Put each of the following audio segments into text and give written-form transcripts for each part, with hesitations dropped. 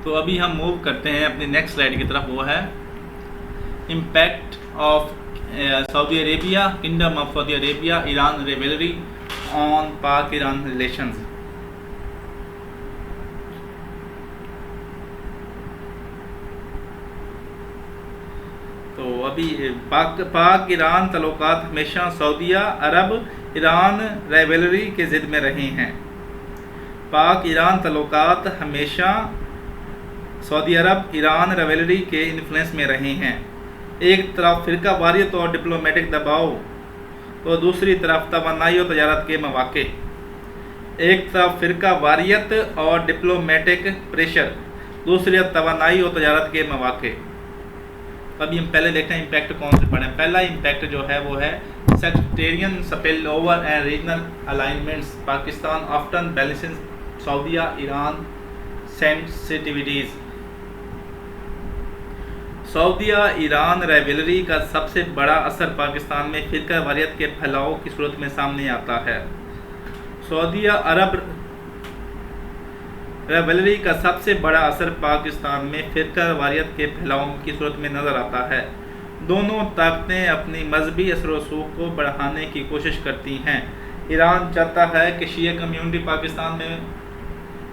तो अभी हम मूव करते हैं अपनी नेक्स्ट स्लाइड की तरफ, वो है impact of Saudi Arabia, kingdom of Saudi Arabia, Iran revelry on पाक ईरान रिलेशंस। तो अभी पाक ईरान तल्लुकात हमेशा सऊदिया अरब ईरान राइवलरी के ज़िद में रहे हैं। पाक ईरान तल्लुकात हमेशा सऊदी अरब ईरान राइवलरी के इन्फ्लुएंस में रहे हैं। एक तरफ फ़िरका वारियत और डिप्लोमेटिक दबाव, तो दूसरी तरफ तवानाई और तजारत के मौक़े। एक तरफ फ़िरका वारियत और डिप्लोमेटिक प्रेशर, दूसरी तरफ तवानाई और तजारत के मौक़े। अभी हम पहले देखते हैं इम्पैक्ट कौन से पढ़ें। पहला इम्पैक्ट जो है वो है sectarian spill over and regional alignments, Pakistan often balancing Saudi Iran sensitivities. Saudi Iran rivalry का सबसे बड़ा असर पाकिस्तान में फ़िरका वारियत के फैलाव की सूरत में सामने आता है। सऊदिया अरब राइवलरी का सबसे बड़ा असर पाकिस्तान में फ़िरका वारियत के फैलाव की सूरत में नज़र आता है। दोनों ताकतें अपनी मजहबी असर रसूख को बढ़ाने की कोशिश करती हैं। ईरान चाहता है कि शिया कम्यूनिटी पाकिस्तान में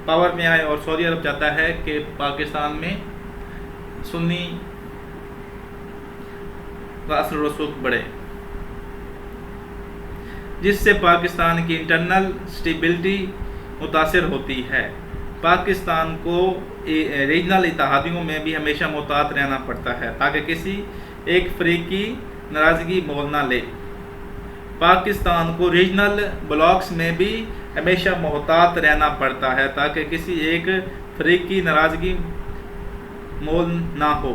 पावर में आए और सऊदी अरब चाहता है कि पाकिस्तान में सुन्नी का असर रसूख बढ़े, जिससे पाकिस्तान की इंटरनल स्टेबिलिटी मुतासर होती है। पाकिस्तान को रीजनल इत्तेहादियों में भी हमेशा मुहतात रहना पड़ता है ताकि किसी एक फरीक की नाराज़गी मोल ना ले। पाकिस्तान को रीजनल ब्लॉक्स में भी हमेशा मुहतात रहना पड़ता है ताकि किसी एक फरीक की नाराज़गी मोल ना हो।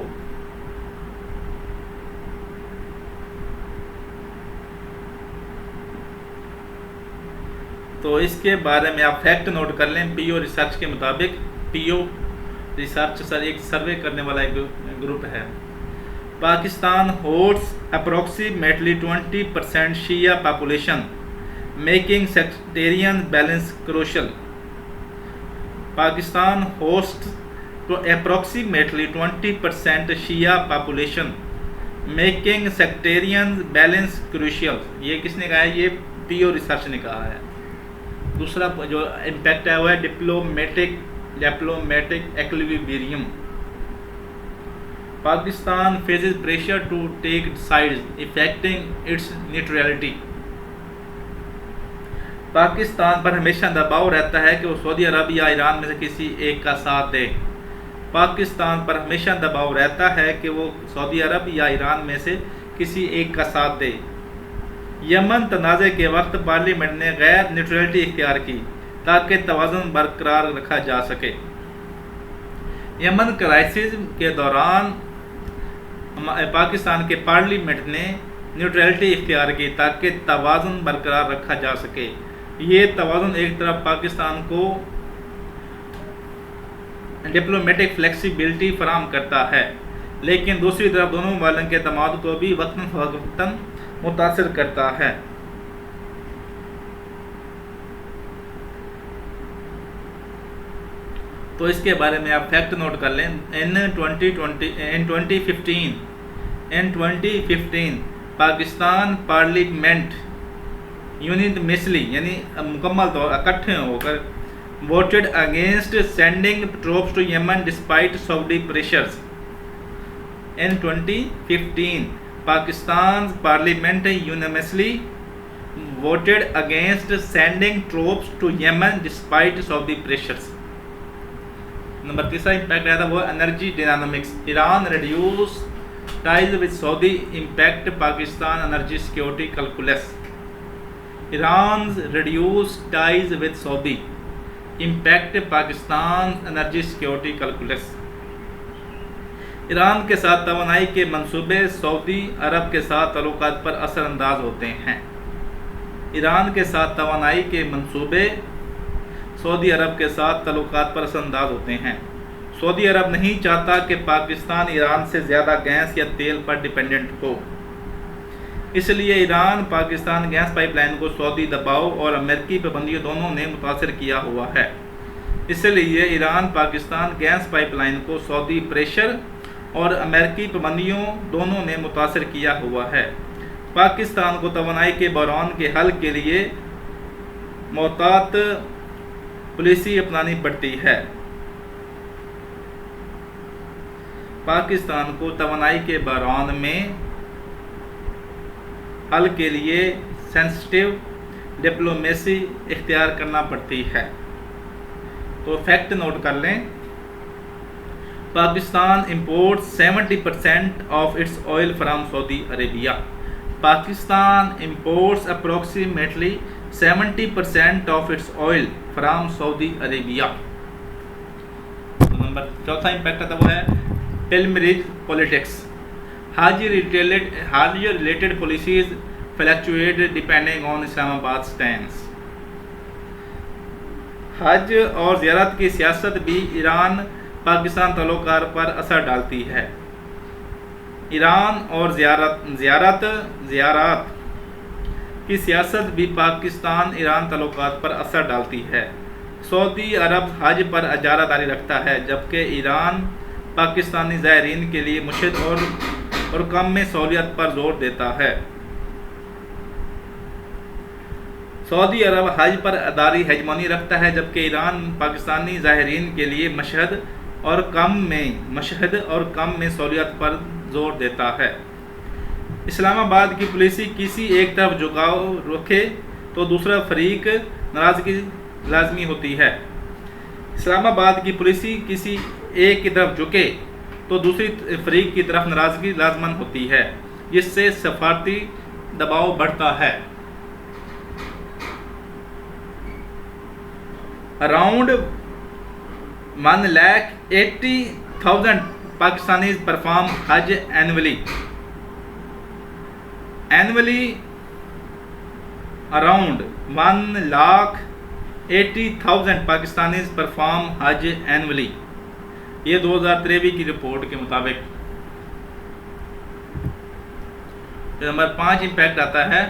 तो इसके बारे में आप फैक्ट नोट कर लें। पीओ रिसर्च के मुताबिक, पीओ रिसर्च सर एक सर्वे करने वाला एक ग्रुप है। Pakistan hosts approximately 20% Shia population, making sectarian balance crucial. Pakistan hosts तो approximately 20% Shia population, making sectarian balance crucial. ये किसने कहा है? ये पीओ रिसर्च ने कहा है। दूसरा जो इम्पैक्ट है वो है diplomatic equilibrium. Pakistan faces pressure to take sides affecting its neutrality. Pakistan पर हमेशा दबाव रहता है कि वो सऊदी अरब या ईरान में से किसी एक का साथ दे। पाकिस्तान पर हमेशा दबाव रहता है कि वो सऊदी अरब या ईरान में से किसी एक का साथ दे। यमन तनाज़े के वक्त पार्लियामेंट ने गैर न्यूट्रलिटी इख्तियार की ताकि तवाज़ुन बरकरार रखा जा सके। यमन क्राइसिस के दौरान पाकिस्तान के पार्लियामेंट ने न्यूट्रलिटी इख्तियार की ताकि तवाज़ुन बरकरार रखा जा सके। ये तवाज़ुन एक तरफ पाकिस्तान को डिप्लोमेटिक फ्लेक्सिबिलिटी फराहम करता है, लेकिन दूसरी तरफ दोनों वालों के तमाद को भी वक्तन फ़वक्तन मुतासर करता है। तो इसके बारे में आप फैक्ट नोट कर लें। इन 2015 पाकिस्तान पार्लियामेंट यूनिटमिसली यानी मुकम्मल तौर इकट्ठे होकर voted against sending troops to Yemen despite Saudi pressures. In 2015 Pakistan parliament universally voted against sending troops to Yemen despite Saudi pressures. Number तीसरा इम्पैक्ट आया था वो energy dynamics. Iran reduce ties with Saudi impact Pakistan energy security calculus. Iran reduce ties with Saudi impact Pakistan energy security calculus. Iran के साथ तवानाई के मंसूबे Saudi अरब के साथ ताल्लुकात पर असरअंदाज होते हैं। ईरान के साथ तवानाई के मंसूबे सऊदी अरब के साथ ताल्लुकात पर असरअंदाज होते हैं। सऊदी अरब नहीं चाहता कि पाकिस्तान ईरान से ज़्यादा गैस या तेल पर डिपेंडेंट हो, इसलिए ईरान पाकिस्तान गैस पाइपलाइन को सऊदी दबाव और अमेरिकी पाबंदियों दोनों ने मुतासर किया हुआ है। इसलिए ईरान पाकिस्तान गैस पाइपलाइन को सऊदी प्रेशर और अमेरिकी पाबंदियों दोनों ने मुतासर किया हुआ है। पाकिस्तान को तवानाई के बहरान के हल के लिए मोहतात पॉलिसी अपनानी पड़ती है। पाकिस्तान को तवानाई के बहरान में हल के लिए सेंसिटिव डिप्लोमेसी इख्तियार करना पड़ती है। तो फैक्ट नोट कर लें, Pakistan imports 70% of its oil from Saudi Arabia. Pakistan imports approximately 70% of its oil from Saudi Arabia. Number चौथा इम्पैक्ट आता वो है pilgrimage politics. Haji related policies fluctuate depending on Islamabad stands. हज और ज़ियारत की सियासत भी ईरान पाकिस्तान ताल्लुकात पर असर डालती है। ईरान और ज़ियारत की सियासत भी पाकिस्तान ईरान ताल्लुकात पर असर डालती है। सऊदी अरब हज पर इजारादारी रखता है, जबकि ईरान पाकिस्तानी ज़ायरीन के लिए मुशद और कम में सहूलियत पर जोर देता है। सऊदी अरब हज पर अदारी हेजमोनी रखता है, जबकि ईरान पाकिस्तानी ज़ायरीन के लिए मशहद और कम में सहूलियत पर जोर देता है। इस्लामाबाद की पॉलिसी किसी एक तरफ झुकाव रखे तो दूसरा फरीक नाराज़गी लाजमी होती है। इस्लामाबाद की पॉलिसी किसी एक की तरफ झुके तो दूसरी फरीक की तरफ नाराज़गी लाजमन होती है, जिससे सफारती दबाव बढ़ता है। Around 1,80,000 Pakistanis perform Hajj annually. Around 1,80,000 Pakistanis perform Hajj annually. ये 2023 की रिपोर्ट के मुताबिक। नंबर 5 इम्पैक्ट आता है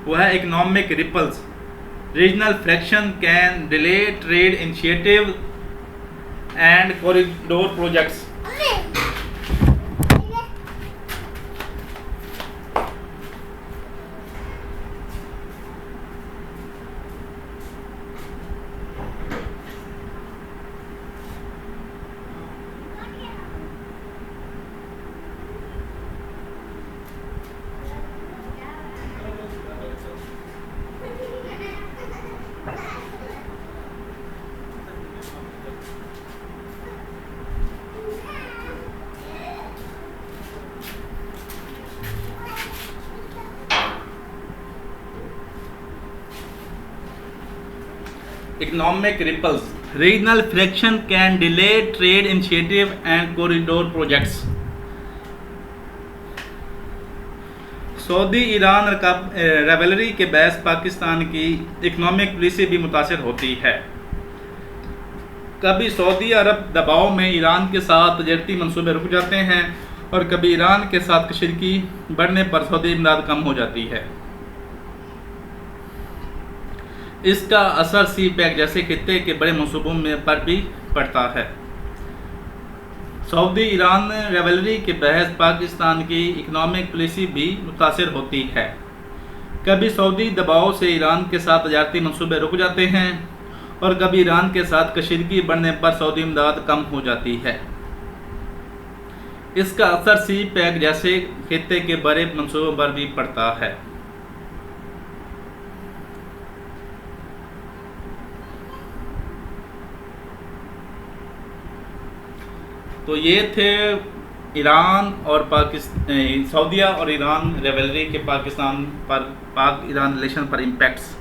वो है economic ripples. Regional fraction can delay trade initiative and corridor projects. Economic ripples. Regional friction can delay trade initiative and corridor projects. Saudi Iran रेवलरी के बहस पाकिस्तान की इकोनॉमिक पॉलिसी भी मुतासर होती है। कभी सऊदी अरब दबाव में ईरान के साथ तजारती मंसूबे रुक जाते हैं और कभी ईरान के साथ कशीदगी बढ़ने पर सऊदी इमदाद कम हो जाती है। इसका असर सी पैक जैसे खित्ते के बड़े मंसूबों में पर भी पड़ता है। सऊदी ईरान रेवलरी के बहस पाकिस्तान की इकोनॉमिक पॉलिसी भी मुतासर होती है। कभी सऊदी दबाव से ईरान के साथ तजारती मंसूबे रुक जाते हैं और कभी ईरान के साथ कशीदगी बढ़ने पर सऊदी इमदाद कम हो जाती है। इसका असर सी पैक जैसे खित्ते के बड़े मंसूबों पर भी पड़ता है। तो ये थे ईरान और पाकिस्तान, सऊदीया और ईरान रेवलरी के पाकिस्तान पर, पाक ईरान रिलेशन पर इम्पैक्ट्स।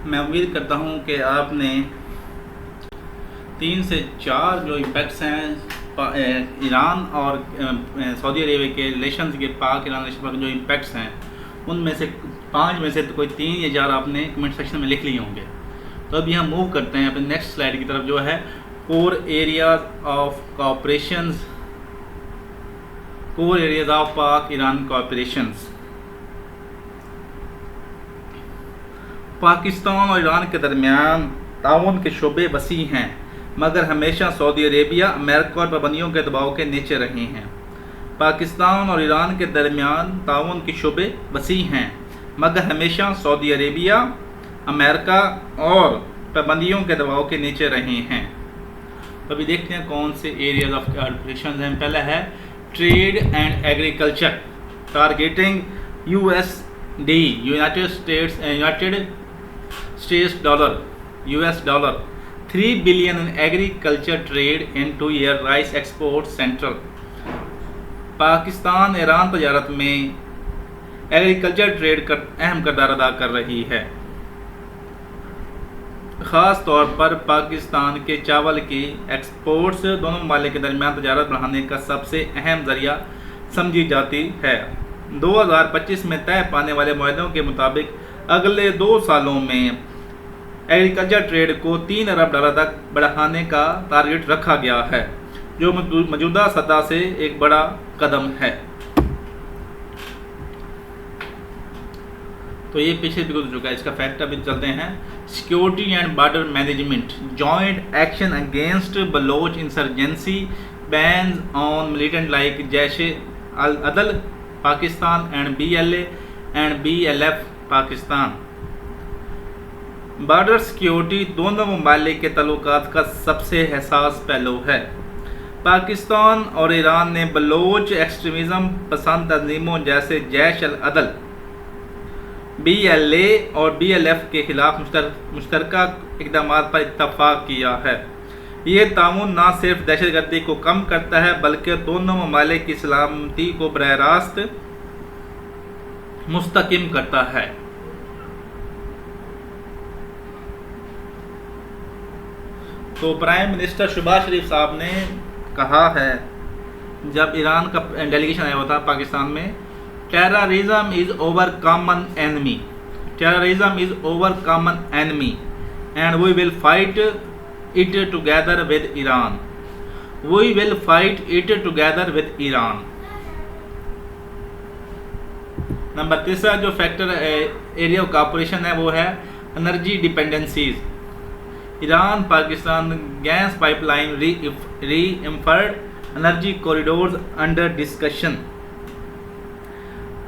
मैं उम्मीद करता हूँ कि आपने 3 से 4 जो इम्पैक्ट्स हैं ईरान और सऊदी अरेबिया के रिलेशंस के, पाक ईरान रिलेशन पर जो इम्पैक्ट्स हैं उनमें से 5 में से तो कोई 3 या 4 आपने कमेंट सेक्शन में लिख लिए होंगे। तो अभी हम मूव करते हैं अपने नेक्स्ट स्लाइड की तरफ, जो है core areas of cooperations core areas of Pak Iran cooperations. Pakistan और ईरान के दरमियान ताउन के शोबे वसी हैं, मगर हमेशा सऊदी अरेबिया, अमेरिका और पाबंदियों के दबाव के नीचे रहे हैं। पाकिस्तान और ईरान के दरमियान ताउन के शोबे वसी हैं, मगर हमेशा सऊदी अरेबिया, अमेरिका और पाबंदियों के दबाव के नीचे रहे हैं। तो अभी देखते हैं कौन से एरियाज ऑफ कोऑपरेशन हैं। पहला है trade and agriculture, targeting USD United States dollar US dollar 3 billion in agriculture trade in 2 year rice export central. Pakistan Iran तजारत में एग्रीकल्चर ट्रेड का अहम किरदार अदा कर रही है। ख़ास तौर पर पाकिस्तान के चावल की एक्सपोर्ट्स दोनों ममालिक के दरमियान तजारत बढ़ाने का सबसे अहम ज़रिया समझी जाती है। 2025 में तय पाने वाले मुआहदों के मुताबिक अगले 2 सालों में एग्रीकल्चर ट्रेड को 3 अरब डॉलर तक बढ़ाने का टारगेट रखा गया है, जो मौजूदा सतह से एक बड़ा कदम है। तो ये पीछे भी गुजर चुका है, इसका फैक्ट अभी चलते हैं। Security and border management, joint action against Baloch insurgency, bans on militant like Jaish-e-Adl Pakistan and BLA and BLF Pakistan. Border security दोनों ममालिक के तल्लुकात का सबसे हसास पहलू है। पाकिस्तान और ईरान ने बलोच एक्सट्रीमिज़म पसंद तंजीमों जैसे जैश-अल-अदल, BLA और BLF के खिलाफ मुश्तरका इक़दाम पर इत्तफ़ाक़ किया है। ये ताउन न सिर्फ दहशतगर्दी को कम करता है, बल्कि दोनों ममालिक की सलामती को बराह रास्त मुस्तहकम करता है। तो प्राइम मिनिस्टर शहबाज शरीफ साहब ने कहा है, जब ईरान का डेलीगेशन आया हुआ था पाकिस्तान में, terrorism is over common enemy, terrorism is over common enemy and we will fight it together with Iran, we will fight it together with Iran. Number 3 जो फैक्टर एरिया ऑफ कोऑपरेशन है वो है energy dependencies. Iran Pakistan gas pipeline reinforced, energy corridors under discussion.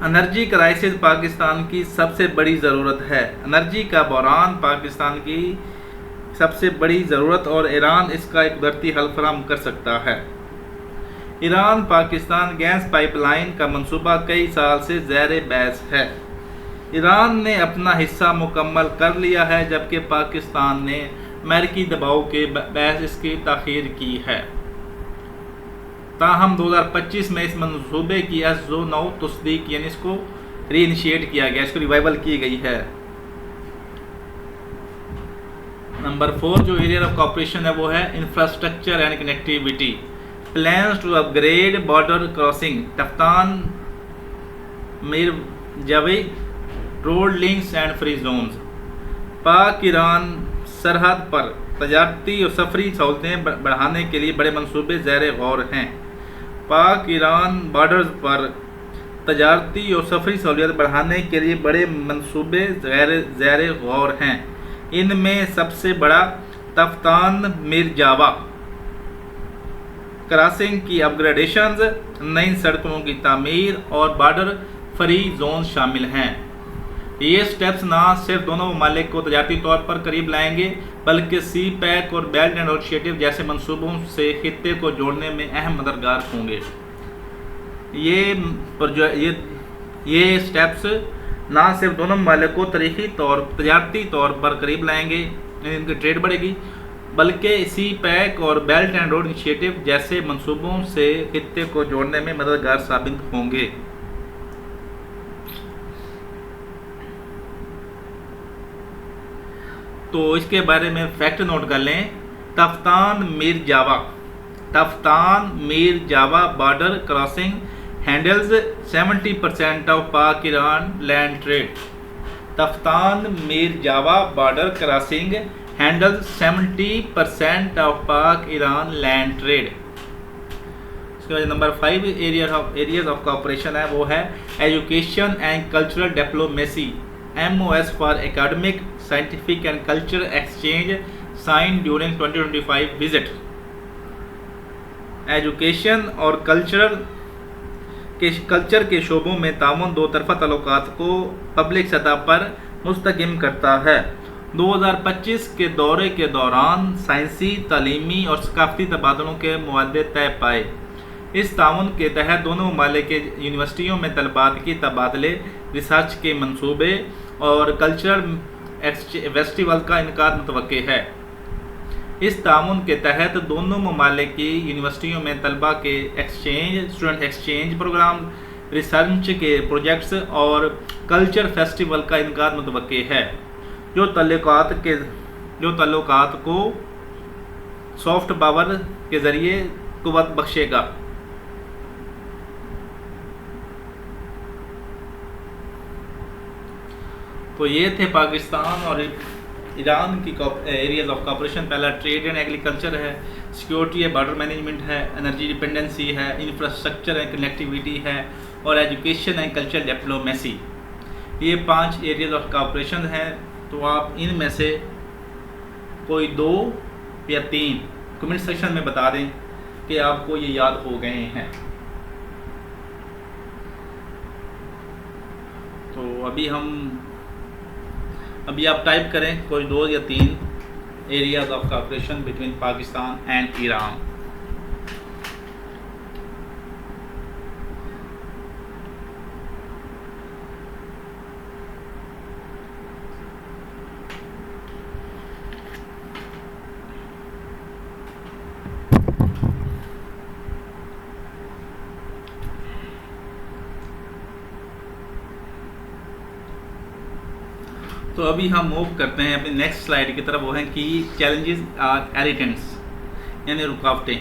Energy crisis Pakistan की सबसे बड़ी ज़रूरत है। Energy का बहरान पाकिस्तान की सबसे बड़ी ज़रूरत और ईरान इसका एक कुदरती हल फराहम कर सकता है। ईरान पाकिस्तान गैस पाइपलाइन का मंसूबा कई साल से ज़ेर बहस है। ईरान ने अपना हिस्सा मुकम्मल कर लिया है, जबकि पाकिस्तान ने अमेरिकी दबाव के बहस इसकी ताख़ीर की है। ताहम 2025 में इस मंसूबे की SO9 तस्दीक यानी इसको रीइनिशिएट किया गया, इसको रिवाइवल की गई है। नंबर 4 जो एरिया ऑफ कोऑपरेशन है वो है infrastructure and connectivity. Plans to upgrade border crossing, Taftan Mirjaveh road links and free zones. Pak Iran सरहद पर तजारती और सफरी सहूलतें बढ़ाने के लिए बड़े मंसूबे ज़ेर गौर हैं। पाक ईरान बॉर्डर्स पर तजारती और सफरी सहूलियत बढ़ाने के लिए बड़े मंसूबे ज़ेर गौर हैं। इनमें सबसे बड़ा तफ्तान मिरजावा क्रॉसिंग की अपग्रेडेशंस, नई सड़कों की तामीर और बॉर्डर फ्री जोन शामिल हैं। ये स्टेप्स ना सिर्फ दोनों ममालिक को तजारती तौर पर करीब लाएंगे, बल्कि CPEC और बेल्ट एंड रोड इनिशिएटिव जैसे मंसूबों से खित्ते को जोड़ने में अहम मददगार होंगे। ये स्टेप्स ना सिर्फ दोनों ममालिक को तजारती तौर पर करीब लाएंगे, इनकी ट्रेड बढ़ेगी, बल्कि CPEC और बेल्ट एंड रोड इनिशिएटिव जैसे मंसूबों से खित्ते को जोड़ने में मददगार साबित होंगे। तो इसके बारे में फैक्ट नोट कर लें। तफ्तान मीर जावा border crossing handles 70% of Pak Iran land trade. Taftan Mir Java border crossing handles 70% of Pak Iran land trade. उसके बाद नंबर 5 एरियाज ऑफ कोऑपरेशन है, वो है education and cultural diplomacy, MOS for academic scientific and cultural exchange sign during 2025 visit. Education और culture के शोबों में ताउन दो तरफा ताल्लुकात को पब्लिक सतह पर मुस्तहकम करता है। 2025 के दौरे के दौरान साइंसी, तालीमी और सकाफती तबादलों के मुआहदे तय पाए। इस ताउन के तहत दोनों ममालिक के यूनिवर्सिटियों में तलबात की तबादले, रिसर्च के मंसूबे और कल्चरल फेस्टिवल का इनकार मुतवक्के है। इस ताउन के तहत दोनों ममालिक की यूनिवर्सिटियों में तलबा के स्टूडेंट एक्सचेंज प्रोग्राम, रिसर्च के प्रोजेक्ट्स और कल्चर फेस्टिवल का इनकार मुतवक्के है, जो ताल्लुकात को सॉफ्ट पावर के ज़रिए कुव्वत बख्शेगा। तो ये थे पाकिस्तान और ईरान की एरियाज ऑफ कोऑपरेशन। पहला ट्रेड एंड एग्रीकल्चर है, सिक्योरिटी है, बॉर्डर मैनेजमेंट है, एनर्जी डिपेंडेंसी है, इंफ्रास्ट्रक्चर है, कनेक्टिविटी है और एजुकेशन एंड कल्चर डिप्लोमेसी। ये 5 एरियाज ऑफ कोऑपरेशन हैं। तो आप इनमें से कोई 2 या 3 कमेंट सेक्शन में बता दें कि आपको ये याद हो गए हैं। तो अभी आप टाइप करें कोई 2 या 3 areas of cooperation between Pakistan and Iran. तो अभी हम मूव करते हैं अपनी नेक्स्ट स्लाइड की तरफ, वो है कि चैलेंजेस आर इरिटेंट्स यानी रुकावटें।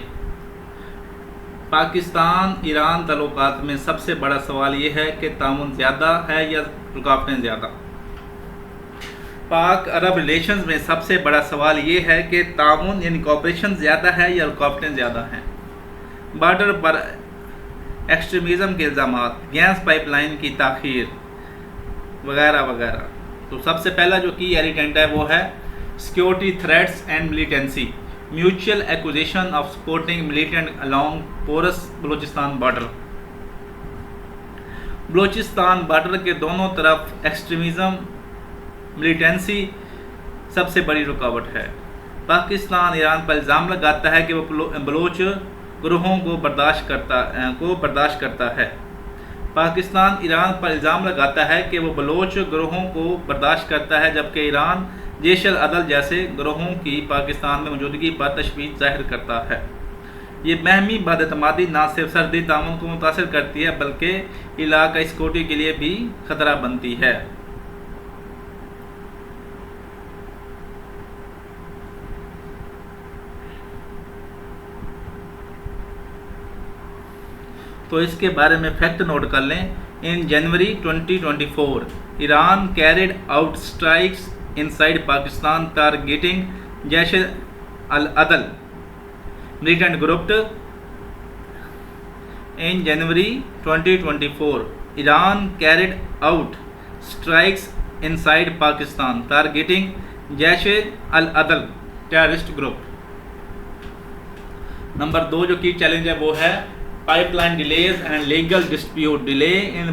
पाकिस्तान ईरान ताल्लुकात में सबसे बड़ा सवाल ये है कि ताउन ज़्यादा है या रुकावटें ज़्यादा। पाक अरब रिलेशंस में सबसे बड़ा सवाल ये है कि ताउन यानी कोऑपरेशन ज़्यादा है या रुकावटें ज़्यादा हैं। बॉर्डर पर एक्सट्रीमिज़म के इल्ज़ामात, गैस पाइपलाइन की ताख़ीर वगैरह वगैरह। तो सबसे पहला जो की इरिटेंट है वो है security threats and militancy, mutual acquisition of supporting militant along porous Balochistan border. Balochistan border के दोनों तरफ एक्सट्रीमिज़म, मिलिटेंसी सबसे बड़ी रुकावट है। पाकिस्तान ईरान पर इल्ज़ाम लगाता है कि वो बलोच ग्रोहों को बर्दाश्त करता है। पाकिस्तान ईरान पर इल्ज़ाम लगाता है कि वो बलोच ग्रोहों को बर्दाश्त करता है, जबकि ईरान जैश अल-अदल जैसे ग्रोहों की पाकिस्तान में मौजूदगी पर तशवीश ज़ाहिर करता है। ये महमी बदएतमादी न सिर्फ सरहदी ताउन को मुतासर करती है बल्कि इलाक़ाई सिक्योरिटी के लिए भी ख़तरा बनती है। तो इसके बारे में फैक्ट नोट कर लें। In January 2024 Iran carried out strikes inside Pakistan targeting Jaish al-Adl militant group. In January 2024 Iran carried out strikes inside Pakistan targeting Jaish al-Adl terrorist group. Number 2 जो की चैलेंज है वो है pipeline delays and legal dispute. Delay in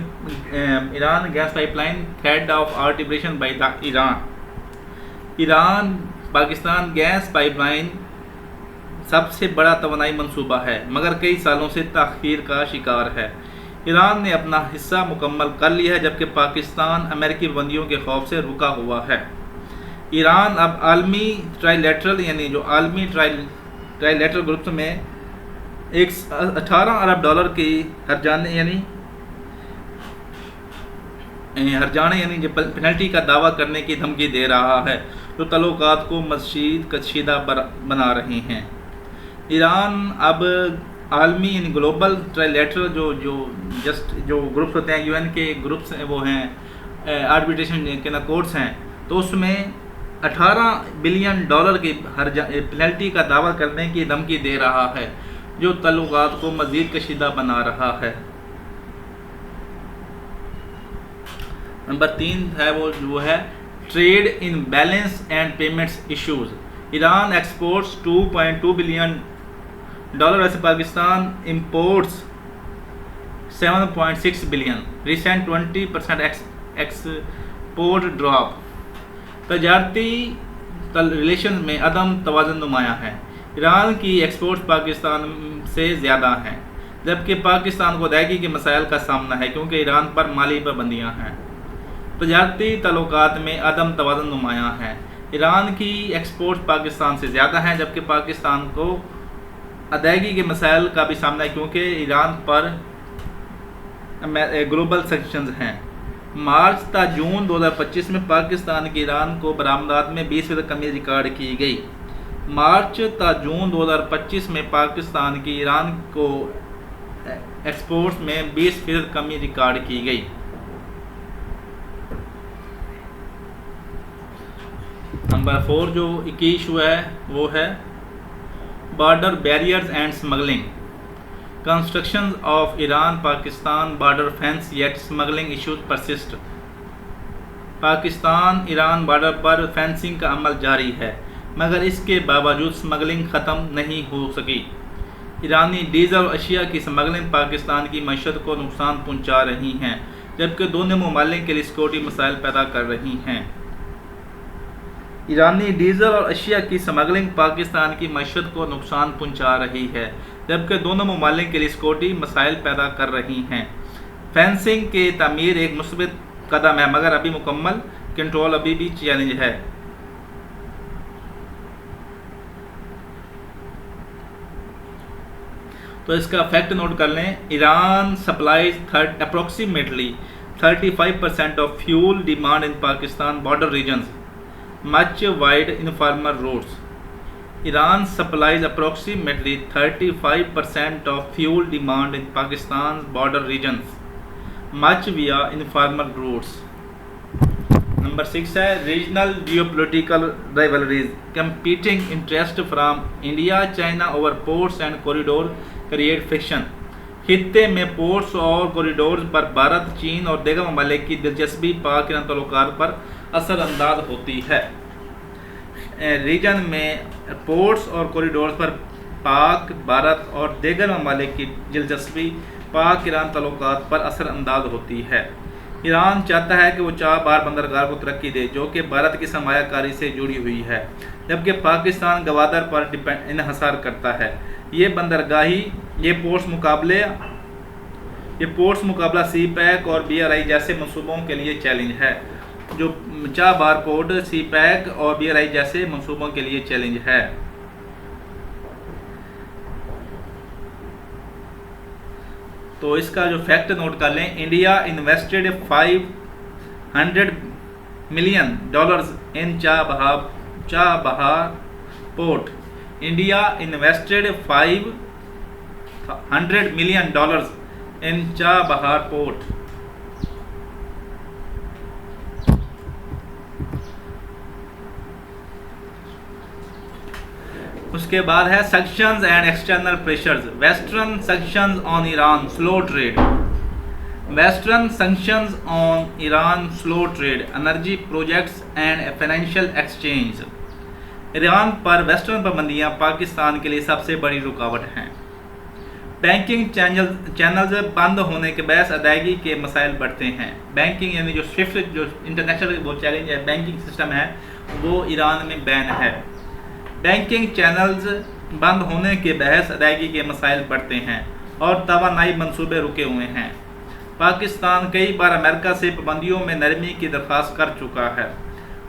Iran gas pipeline threat of arbitration by the Iran Pakistan gas pipeline सबसे बड़ा तवानाई मंसूबा है मगर कई सालों से ताख़ीर का शिकार है। ईरान ने अपना हिस्सा मुकम्मल कर लिया है जबकि पाकिस्तान अमेरिकी पाबंदियों के खौफ से रुका हुआ है। ईरान अब आलमी ट्राइलेटरल यानी जो आलमी ट्राइलेटरल ग्रुप में 18 अरब डॉलर की हर्जाने यानी जो पेनल्टी का दावा करने की धमकी दे रहा है, जो तल्लुकात को मज़ीद कशीदा बना रहे हैं। ईरान अब आलमी यानी ग्लोबल ट्राइलेटरल जो ग्रुप्स होते हैं, UN के ग्रुप्स वो हैं, आर्बिट्रेशन के कोर्ट्स हैं, तो उसमें 18 बिलियन डॉलर की पेनल्टी का दावा करने की धमकी दे रहा है। जो ताल्लुकात को मज़ीद कशीदा बना रहा है। नंबर 3 है वो है trade in balance and payments issues. Iran exports $2.2 billion वैसे Pakistan imports 7.6 billion. Recent 20% export drop. तजारती रिलेशन में अदम तवाज़ुन नुमाया है। ईरान की एक्सपोर्ट्स पाकिस्तान से ज़्यादा हैं, जबकि पाकिस्तान को अदायगी के मसाइल का सामना है क्योंकि ईरान पर माली पाबंदियाँ हैं। तजारती ताल्लुकात में अदम तवाज़ुन नुमाया है। ईरान की एक्सपोर्ट्स पाकिस्तान से ज़्यादा हैं, जबकि पाकिस्तान को अदायगी के मसाइल का भी सामना है क्योंकि ईरान पर ग्लोबल सैंक्शंस हैं। मार्च ता जून 2025 में पाकिस्तान की ईरान को बरामदात में 20% कमी रिकॉर्ड की गई। मार्च ता जून 2025 में पाकिस्तान की ईरान को एक्सपोर्ट्स में 20% कमी रिकॉर्ड की गई। नंबर 4 जो 21 इशू है वो है border barriers and smuggling. Construction of Iran Pakistan border fence yet smuggling issues persist. Pakistan Iran border पर फेंसिंग का अमल जारी है, मगर इसके बावजूद स्मगलिंग ख़त्म नहीं हो सकी। ईरानी डीजल और अशिया की स्मगलिंग पाकिस्तान की मईशत को नुकसान पहुंचा रही हैं, जबकि दोनों ममालिक के लिए सिक्योरिटी मसाइल पैदा कर रही हैं। ईरानी डीजल और अशिया की स्मगलिंग पाकिस्तान की मईशत को नुकसान पहुंचा रही है, जबकि दोनों ममालिक के लिए सिक्योरिटी मसाइल पैदा कर रही हैं। फेंसिंग के तामीर एक मुस्बत कदम है, मगर अभी मुकम्मल कंट्रोल अभी भी चैलेंज है। तो इसका फैक्ट नोट कर लें। Iran supplies approximately 35% of fuel demand in Pakistan border regions much wide informal routes. Iran supplies approximately 35% of fuel demand in Pakistan's border regions, much via informal routes. Number 6 है regional geopolitical rivalries. Competing interest from India China over ports and corridor create friction. खित्ते में ports और corridor पर भारत, चीन और दीगर ममालिक की दिलचस्पी पाक ईरान ताल्लुकात पर असरअंदाज होती है। रीजन में पोर्ट्स और कॉरिडोर पर पाक, भारत और दीगर ममालिक की दिलचस्पी पाक ईरान ताल्लुकात पर असरअंदाज होती है। ईरान चाहता है कि वो चाबहार बंदरगाह को तरक्की दे, जो कि भारत की सरमायाकारी से जुड़ी हुई है, जबकि पाकिस्तान गवादर पर इन्हसार करता है। ये बंदरगाही ये पोर्ट्स मुकाबला सी पैक और BRI जैसे मंसूबों के लिए चैलेंज है। जो चाबहार पोर्ट सी पैक और BRI जैसे मंसूबों के लिए चैलेंज है। तो इसका जो फैक्ट नोट कर लें। India invested $500 million in Chabahar port. India invested $500 million in Chabahar port. उसके बाद है sanctions and external pressures. Western sanctions on Iran slow trade. Western sanctions on Iran slow trade, energy projects and financial exchange. Iran पर western पाबंदियां पाकिस्तान के लिए सबसे बड़ी रुकावट हैं। बैंकिंग चैनल्स बंद होने के बहस अदायगी के मसाइल बढ़ते हैं। बैंकिंग यानी जो स्विफ्ट जो इंटरनेशनल वो चैलेंज है, बैंकिंग सिस्टम है, वो ईरान में बैन है। बैंकिंग चैनल्स बंद होने के बहस अदायगी के मसाइल बढ़ते हैं और तवानाई मंसूबे रुके हुए हैं। पाकिस्तान कई बार अमेरिका से पाबंदियों में नरमी की दरख्वास्त कर चुका है।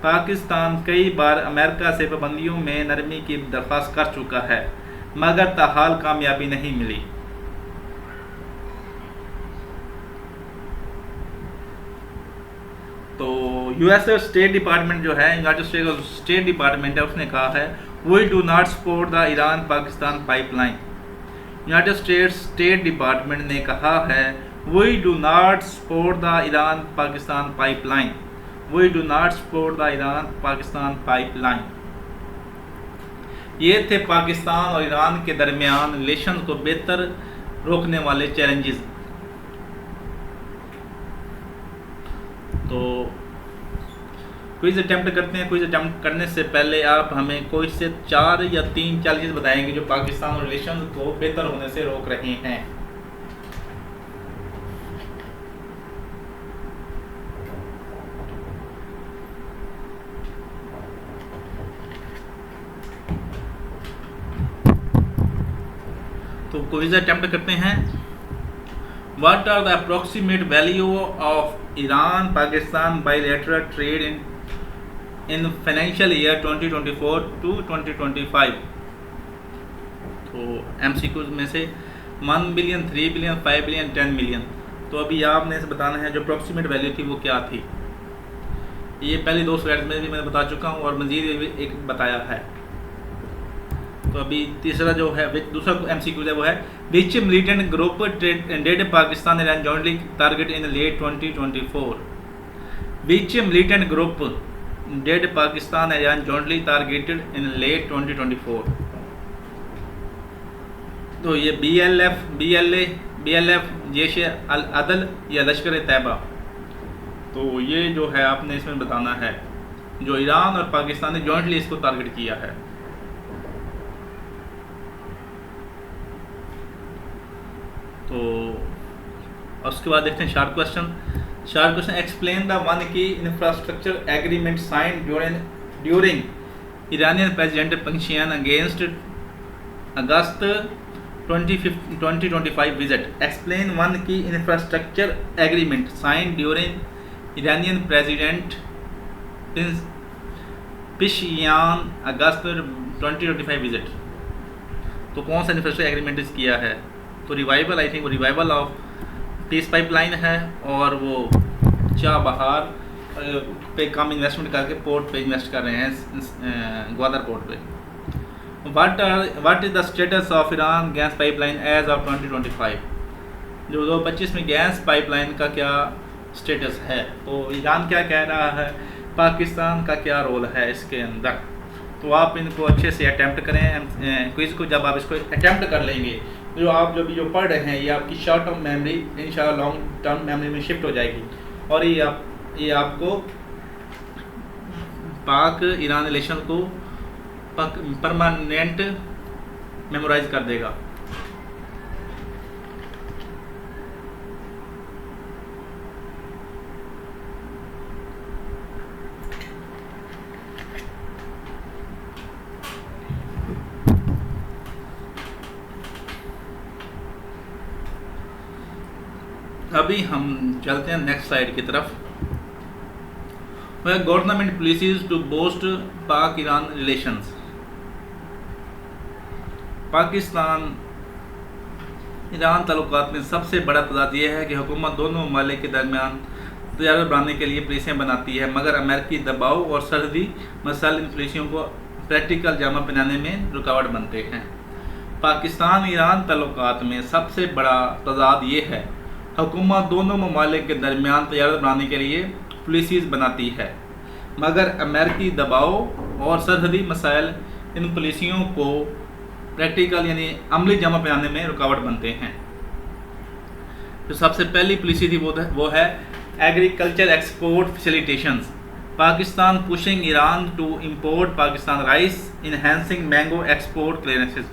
पाकिस्तान कई बार अमेरिका से पाबंदियों में नरमी की दरख्वास्त कर चुका है, मगर ताहाल कामयाबी नहीं मिली। तो US स्टेट डिपार्टमेंट जो है, यूनाइटेड स्टेट का स्टेट डिपार्टमेंट है, उसने कहा है we do not support the Iran Pakistan pipeline. United States state department ने कहा है we do not support the Iran Pakistan pipeline. We do not support the Iran Pakistan pipeline. ये थे पाकिस्तान और ईरान के दरमियान रिलेशन को बेहतर रोकने वाले चैलेंजेस। तो क्विज अटैम्प्ट करते हैं। क्विज अटैम्प्ट करने से पहले आप हमें कोई से 4 या 3 चैलेंजेस बताएंगे जो पाकिस्तान और रिलेशन को बेहतर होने से रोक रहे हैं। तो क्विज अटैम्प्ट करते हैं। What are the approximate value of Iran-Pakistan bilateral trade in financial year 2024 to 2025? तो MCQs में से 1 बिलियन, 3 बिलियन, 5 बिलियन, 10 मिलियन। तो अभी आपने इसे बताना है जो अप्रोक्सीमेट वैल्यू थी वो क्या थी। ये पहले 2 स्लाइड्स में भी मैंने बता चुका हूँ और मज़ीद एक बताया है। तो अभी तीसरा जो है दूसरा MCQ है वो है which militant group did Pakistan Iran jointly target in late 2024। Which militant group did Pakistan Iran jointly targeted in late 2024। तो ये BLF, BLA, BLF, जैश अल अदल या लश्कर तैयबा। तो ये जो है आपने इसमें बताना है जो ईरान और पाकिस्तान ने जॉइंटली इसको टारगेट किया है। तो उसके बाद देखते हैं short question. Explain the one key infrastructure agreement sign during Iranian president Pezeshkian against August 2025 विजिट। Explain one key infrastructure agreement sign during Iranian president Pezeshkian August 2025 विजिट। तो कौन सा इंफ्रास्ट्रक्चर एग्रीमेंट किया है? तो रिवाइवल, आई थिंक वो revival of peace pipeline है और वो चाबहार पे कम इन्वेस्टमेंट करके पोर्ट पे इन्वेस्ट कर रहे हैं, ग्वादर पोर्ट पे। What is the status of Iran gas pipeline as of 2025। जो 2025 में गैस पाइपलाइन का क्या स्टेटस है? तो ईरान क्या कह रहा है, पाकिस्तान का क्या रोल है इसके अंदर। तो आप इनको अच्छे से अटैम्प्ट करें क्विज़ को। जब आप इसको अटैम्प्ट कर लेंगे जो आप जो पढ़ रहे हैं ये आपकी शॉर्ट टर्म मेमोरी इंशाल्लाह लॉन्ग टर्म मेमोरी में शिफ्ट हो जाएगी और ये आपको पाक ईरान रिलेशन को परमानेंट मेमोराइज कर देगा। अभी हम चलते हैं नेक्स्ट स्लाइड की तरफ। Government policies to boost Pak Iran relations. Pakistan Iran ताल्लुकात में सबसे बड़ा तजाद यह है कि हुकूमत दोनों ममालिक के दरमियान तजारत बढ़ाने के लिए पॉलिसियाँ बनाती है, मगर अमेरिकी दबाव और सरहदी मसाइल इन पॉलिसियों को प्रैक्टिकल जामा पहनाने में रुकावट बनते हैं। पाकिस्तान ईरान ताल्लुकात में सबसे बड़ा तजाद ये है हुकूमत दोनों ममालिक के दरमियान तजारत बढ़ाने के लिए पॉलिसीज़ बनाती है, मगर अमेरिकी दबाव और सरहदी मसाइल इन पॉलिसियों को प्रैक्टिकल यानी अमली जमा पहनाने में रुकावट बनते हैं। तो सबसे पहली पॉलिसी थी वो है agriculture export facilitations. Pakistan pushing Iran to import Pakistan rice, enhancing mango export clearances.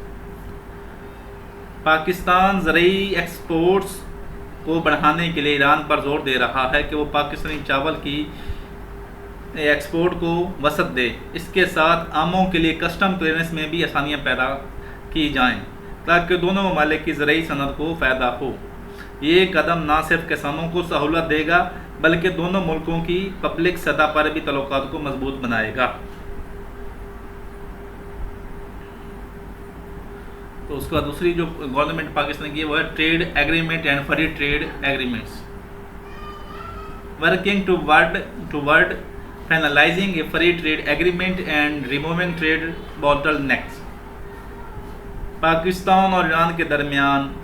Pakistan ज़रूरी एक्सपोर्ट्स को बढ़ाने के लिए ईरान पर जोर दे रहा है कि वो पाकिस्तानी चावल की एक्सपोर्ट को वसअत दे। इसके साथ आमों के लिए कस्टम क्लियरेंस में भी आसानियाँ पैदा की जाएं ताकि दोनों ममालिक की ज़रूरी सनत को फ़ायदा हो। ये कदम न सिर्फ किसानों को सहूलत देगा बल्कि दोनों मुल्कों की पब्लिक सतह पर भी तल्लुकात को मजबूत बनाएगा। तो उसके बाद दूसरी जो गवर्नमेंट पाकिस्तान की है वो है trade agreement and free trade agreements. Working toward finalising a free trade agreement and removing trade bottlenecks. Pakistan और ईरान के दरमियान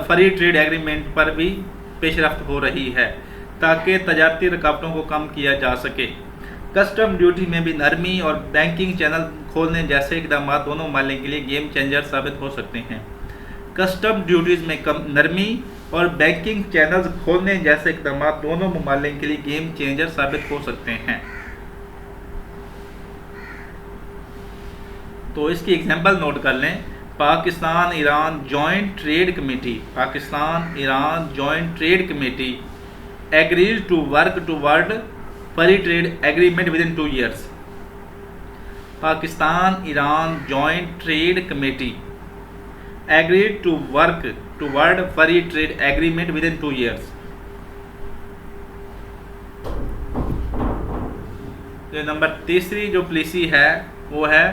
फ्री ट्रेड एग्रीमेंट पर भी पेशरफ्त हो रही है ताकि तजारती रुकावटों को कम किया जा सके। कस्टम ड्यूटी में भी नरमी और बैंकिंग चैनल खोलने जैसे इकदाम दोनों ममालिक के लिए गेम चेंजर साबित हो सकते हैं। कस्टम ड्यूटीज़ में कम नरमी और बैंकिंग चैनल्स खोलने जैसे इकदाम दोनों ममालिक के लिए गेम चेंजर साबित हो सकते हैं। तो इसकी एग्जांपल नोट कर लें। Pakistan Iran joint trade committee, Pakistan Iran joint trade committee agrees to work toward free trade agreement within 2 years। Pakistan Iran joint trade committee agreed to work toward free trade agreement within 2 years। जो नंबर तीसरी जो policy है वो है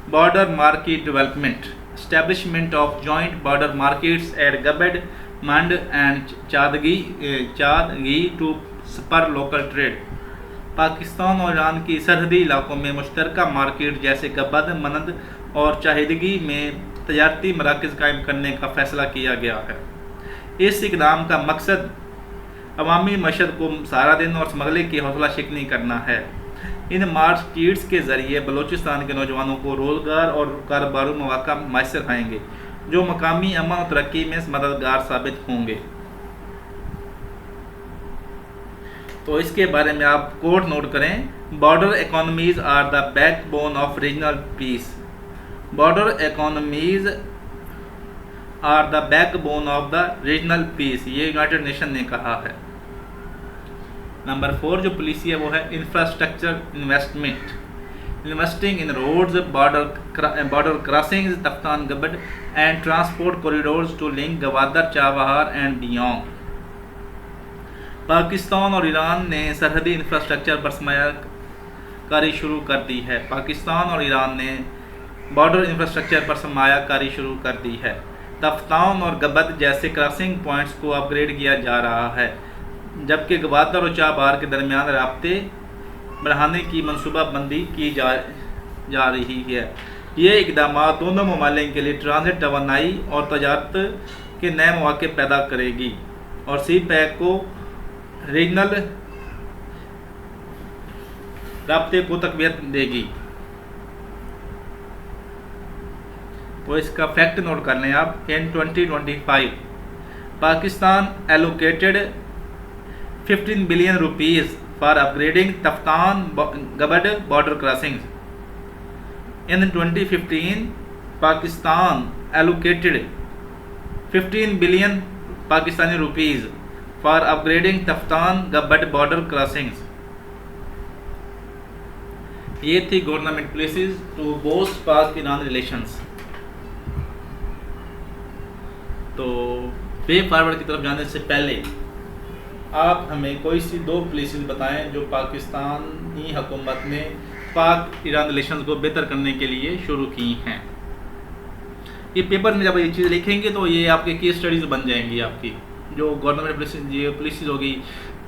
border market development, establishment of joint border markets at Gabd Mand and Chadgi to spur local trade. Pakistan और Iran की सरहदी इलाकों में मुश्तरका मार्केट जैसे गबद मनद और चाहिदगी में तजारती मराकज़ कायम करने का फ़ैसला किया गया है। इस इक़दाम का मकसद अवामी मशद को सहारा देना और स्मगलिंग की हौसला शिकनी करना है। इन मार्केट्स के ज़रिए बलूचिस्तान के नौजवानों को रोज़गार और कारोबारी मौक़ा मैसर आएंगे जो मकामी अमन और तरक्की में मददगार साबित होंगे। तो इसके बारे में आप कोट नोट करें। Border economies are the backbone of regional peace. Border economies are the backbone of the regional peace, ये यूनाइटेड नेशन ने कहा है। नंबर 4 जो पॉलिसी है वो है infrastructure investment, investing in roads, border crossings, Taftan Gabd and transport corridors to link Gwadar, Chabahar and beyond. Pakistan और Iran ने सरहदी इंफ्रास्ट्रक्चर पर सरमायाकारी शुरू कर दी है। पाकिस्तान और ईरान ने बॉर्डर इंफ्रास्ट्रक्चर पर सरमायाकारी शुरू कर दी है। तफ्तान और गबद जैसे क्रॉसिंग पॉइंट्स को अपग्रेड किया जा रहा है, जबकि गवादर और चाबहार के दरमियान राब्ते बढ़ाने की मनसूबाबंदी की जा रही है। ये इक़दाम दोनों ममालिक के लिए ट्रांजिट तवानाई और तजारत के नए मौके पैदा करेगी और सी पैक को रीजनल राब्ते को तक़वियत देगी। तो इसका फैक्ट नोट कर लें आप। In 2025 Pakistan allocated 15 billion rupees for upgrading Taftan Gabd border crossings. In 2015 Pakistan allocated 15 billion Pakistani rupees for upgrading Taftan Gabd border crossings. ये थी government policies to boost Pak Iran relations. तो वे फॉरवर्ड की तरफ जाने से पहले आप हमें कोई सी 2 पॉलिसीज बताएं जो पाकिस्तानी हुकूमत ने पाक ईरान रिलेशंस को बेहतर करने के लिए शुरू की हैं। ये पेपर में जब ये चीज़ लिखेंगे तो ये आपके केस स्टडीज़ बन जाएंगी। आपकी जो गवर्नमेंट पॉलिसीज होगी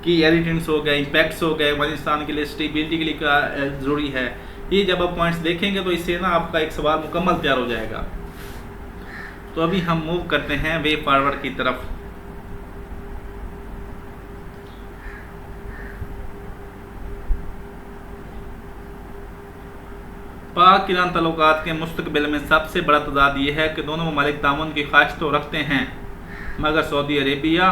की एरिटेंस हो गए, इम्पैक्ट्स हो गए, अफगानिस्तान के लिए स्टेबिलिटी के लिए क्या ज़रूरी है, ये जब आप पॉइंट्स देखेंगे तो इससे ना आपका एक सवाल मुकम्मल तैयार हो जाएगा। तो अभी हम मूव करते हैं वे फॉरवर्ड की तरफ। पाक ईरान ताल्लुकात के मुस्तकबिल में सबसे बड़ा तजाद ये है कि दोनों ममालिक ताउन की ख्वाहिश तो रखते हैं, मगर सऊदी अरेबिया,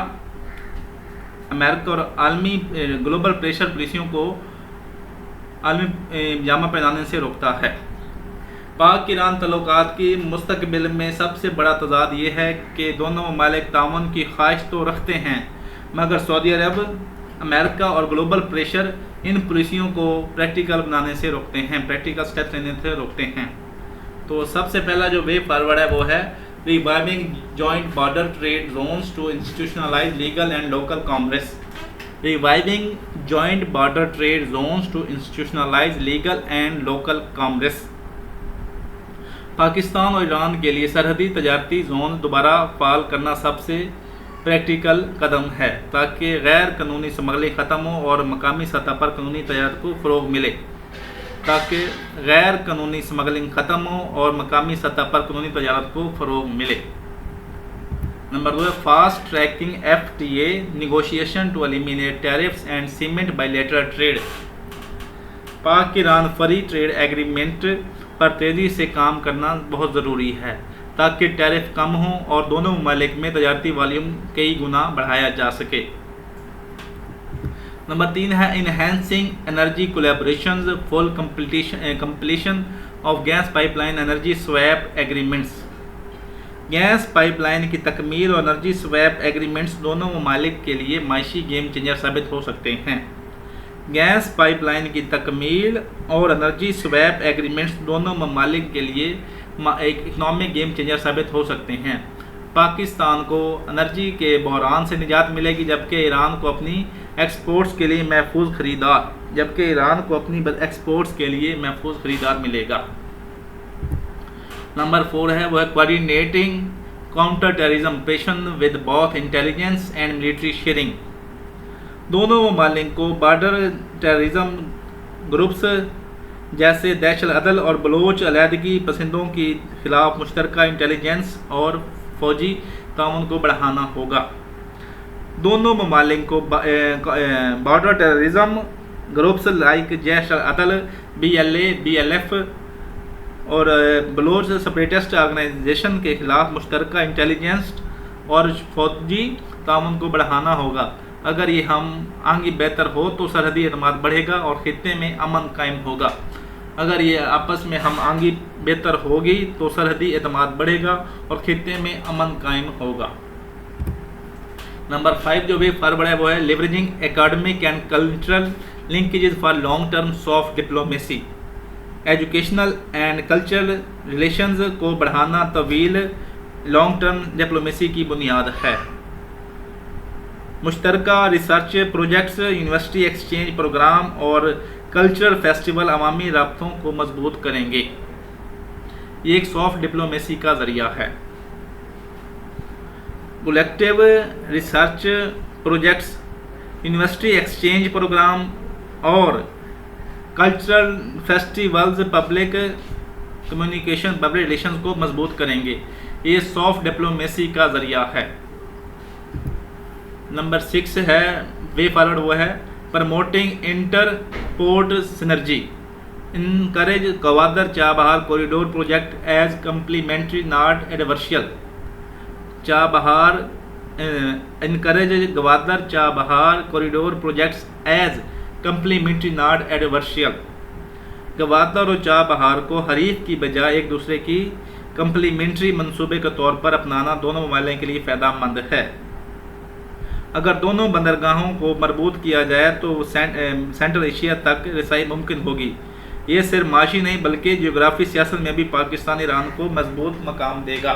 अमेरिका और आलमी ग्लोबल प्रेशर पॉलिसियों को आलमी जामा पहनाने से रोकता है। पाक ईरान ताल्लुकात की मुस्तकबिल में सबसे बड़ा तजाद ये है कि दोनों ममालिक ताउन की ख्वाहिश तो रखते हैं, मगर सऊदी अरब, अमेरिका और ग्लोबल प्रेशर इन पॉलिसियों को प्रैक्टिकल बनाने से रोकते हैं, प्रैक्टिकल स्टेप्स लेने से रोकते हैं। तो सबसे पहला जो वे फॉरवर्ड है वो है reviving joint border trade zones to institutionalise legal and local commerce. Reviving joint border trade zones to institutionalise legal and local commerce. Pakistan और ईरान के लिए सरहदी तजारती जोन दोबारा फाल करना सबसे प्रैक्टिकल कदम है ताकि गैर कानूनी स्मगलिंग ख़त्म हो और मकामी सतह पर कानूनी तजारत को फ़रोग मिले, ताकि गैर कानूनी स्मगलिंग ख़त्म हो और मकामी सतह पर कानूनी तजारत को फ़रोग मिले। नंबर 2 है fast tracking FTA negotiation to eliminate tariffs and cement bilateral trade. Pak Iran free trade agreement पर तेज़ी से काम करना बहुत ज़रूरी है ताकि टैरिफ कम हो और दोनों ममालिक में तजारती वॉल्यूम कई गुना बढ़ाया जा सके। नंबर 3 है enhancing energy collaborations full completion of gas pipeline energy swap agreements. Gas pipeline की तकमील और एनर्जी स्वैप एग्रीमेंट्स दोनों ममालिक के लिए माशी गेम चेंजर साबित हो सकते हैं। गैस पाइपलाइन की तकमील और एनर्जी स्वैप एग्रीमेंट्स दोनों ममालिक के लिए एक इकनॉमिक गेम चेंजर साबित हो सकते हैं। पाकिस्तान को एनर्जी के बहरान से निजात मिलेगी जबकि ईरान को अपनी एक्सपोर्ट्स के लिए महफूज खरीदार मिलेगा। नंबर 4 है वह coordinating counter terrorism operation with both intelligence and military sharing. दोनों ममालिक को बॉर्डर टेररिज्म ग्रुप्स जैसे दहशत अदल और बलोच अलहदगी पसंदों के खिलाफ मुश्तरका इंटेलिजेंस और फौजी ताउन को बढ़ाना होगा। दोनों ममालिक को border terrorism groups like Jaish अदल BLA BLF और बलोच सेपरेटिस्ट ऑर्गेनाइजेशन के खिलाफ मुश्तरका इंटेलिजेंस और फौजी ताउन को बढ़ाना होगा। अगर ये हम आगे बेहतर हो तो सरहदी एतमाद बढ़ेगा और खित्ते में अमन कायम होगा। अगर ये आपस में हम आगे बेहतर होगी तो सरहदी एतमाद बढ़ेगा और खित्ते में अमन कायम होगा। नंबर 5 जो वे फॉरवर्ड है वो है leveraging academic and cultural linkages for long term soft diplomacy. Educational and cultural relations को बढ़ाना तवील लॉन्ग टर्म डिप्लोमेसी की बुनियाद है। मुश्तरका research projects, university exchange program और कल्चरल फेस्टिवल अवामी राब्तों को मजबूत करेंगे। ये एक सॉफ्ट डिप्लोमेसी का ज़रिया है। Collective research projects, university exchange program और cultural festivals public communication public relations को मजबूत करेंगे। ये सॉफ्ट डिप्लोमेसी का ज़रिया है। नंबर 6 है वे फॉरवर्ड वो है promoting inter port synergy, encourage Gwadar Chabahar corridor project as complementary not adversarial. Chabahar encourage Gwadar Chabahar corridor projects as complementary not adversarial. Gwadar और चाबहार को हरीफ की बजाय एक दूसरे की कम्प्लीमेंट्री मंसूबे के तौर पर अपनाना दोनों ममालिक के लिए फ़ायदेमंद है। अगर दोनों बंदरगाहों को मरबूत किया जाए तो सेंट्रल एशिया तक रसाई मुमकिन होगी। ये सिर्फ माशी नहीं बल्कि जियोग्राफी सियासत में भी पाकिस्तान ईरान को मजबूत मकाम देगा।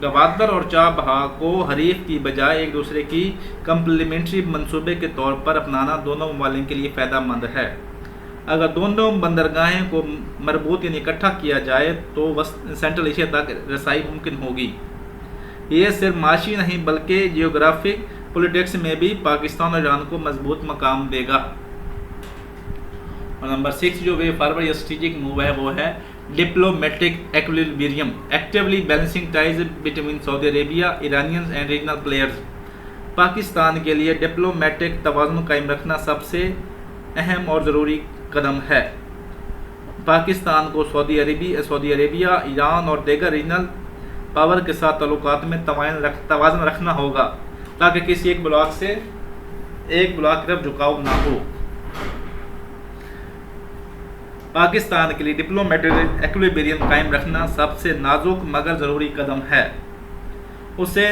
गवादर और चाबहार को हरीफ की बजाय एक दूसरे की कम्प्लीमेंट्री मंसूबे के तौर पर अपनाना दोनों ममालिक के लिए फ़ायदेमंद है। अगर दोनों बंदरगाहें को मरबूत यानी इकट्ठा किया जाए तो सेंट्रल एशिया तक रसाई मुमकिन होगी। ये सिर्फ माशी नहीं बल्कि जियोग्राफिक पॉलिटिक्स में भी पाकिस्तान और ईरान को मजबूत मकाम देगा। और नंबर 6 जो वे फॉरवर्ड स्ट्रेटेजिक मूव है वो है diplomatic equilibrium, actively balancing ties between Saudi Arabia, Iranians and regional players. Pakistan के लिए डिप्लोमेटिक तवाज़ुन कायम रखना सबसे अहम और ज़रूरी कदम है। पाकिस्तान को सऊदी अरेबिया, ईरान और दीगर रीजनल पावर के साथ ताल्लुकात में तवाज़ुन रखना होगा ताकि किसी एक ब्लॉक की तरफ झुकाव ना हो। पाकिस्तान के लिए डिप्लोमेटिक इक्विलिब्रियम कायम रखना सबसे नाजुक मगर ज़रूरी कदम है। उसे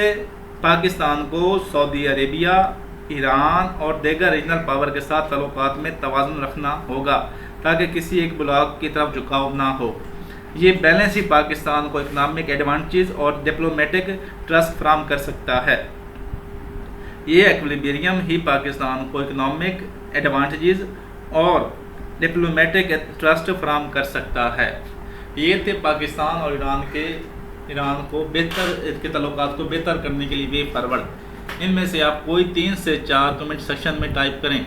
पाकिस्तान को सऊदी अरेबिया, ईरान और दीगर रीजनल पावर के साथ ताल्लुकात में तवाज़ुन रखना होगा ताकि किसी एक ब्लॉक की तरफ झुकाव ना हो। ये बैलेंस ही पाकिस्तान को इकनॉमिक एडवांटेज और डिप्लोमेटिक ट्रस्ट फराहम कर सकता है। ये इक्विलिब्रियम ही पाकिस्तान को इकनॉमिक एडवांटेज और डिप्लोमेटिक ट्रस्ट फराहम कर सकता है। ये थे पाकिस्तान और ईरान को बेहतर के ताल्लुकात को बेहतर करने के लिए वे फॉरवर्ड। इनमें से आप कोई 3 से 4 कमेंट सेक्शन में टाइप करें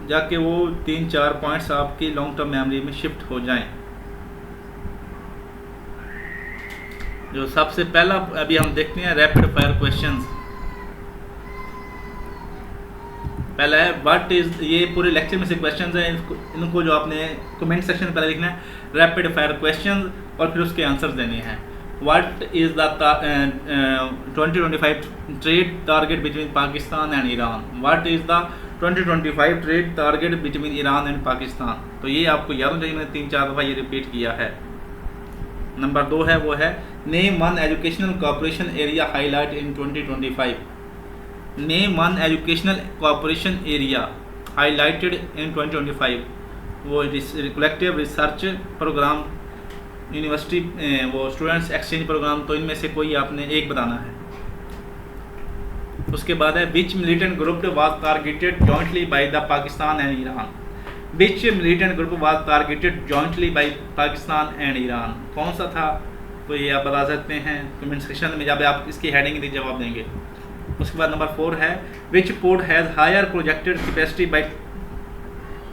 जाके वो 3-4 पॉइंट्स आपकी लॉन्ग टर्म मेमोरी में शिफ्ट हो जाएं। जो सबसे पहला अभी हम देखते हैं रैपिड फायर क्वेश्चंस। पहला है व्हाट इज़, ये पूरे लेक्चर में से क्वेश्चंस हैं, इनको जो आपने कमेंट सेक्शन में पहले लिखना है रैपिड फायर क्वेश्चंस और फिर उसके आंसर्स देने हैं। What is the 2025 trade target between Pakistan and Iran, what is the 2025 trade target between Iran and Pakistan. तो ये आपको याद होना चाहिए, मैंने 3-4 दफ़ा ये रिपीट किया है। नंबर 2 है वो है name one educational cooperation area highlight in 2025, name one educational cooperation area highlighted in 2025, वो कलेक्टिव रिसर्च प्रोग्राम, यूनिवर्सिटी वो स्टूडेंट्स एक्सचेंज प्रोग्राम, तो इनमें से कोई आपने एक बताना है। उसके बाद है which militant group was targeted jointly by the Pakistan and Iran, which militant group was targeted jointly by Pakistan and Iran, कौन सा था, तो ये आप बता सकते हैं कमेंट सेक्शन में जब आप इसकी हेडिंग दी जवाब देंगे। उसके बाद नंबर 4 है which port has higher projected capacity by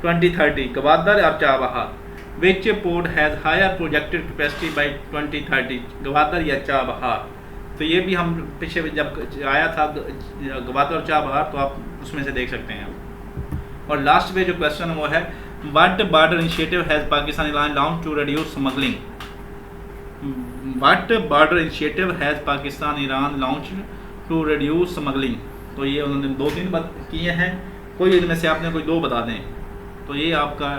2030, Gwadar और Chabahar, which port has higher projected capacity by 2030, Gwadar या चाबहार। तो ये भी हम पीछे जब आया था गवादर और चाबहार, तो आप उसमें से देख सकते हैं। और लास्ट में जो क्वेश्चन वो है what border initiative has Pakistan Iran launch to reduce smuggling, what border initiative has Pakistan Iran launch to reduce smuggling. तो ये उन्होंने 2-3 बात किए हैं, कोई इनमें से आपने कोई 2 बता दें। तो ये आपका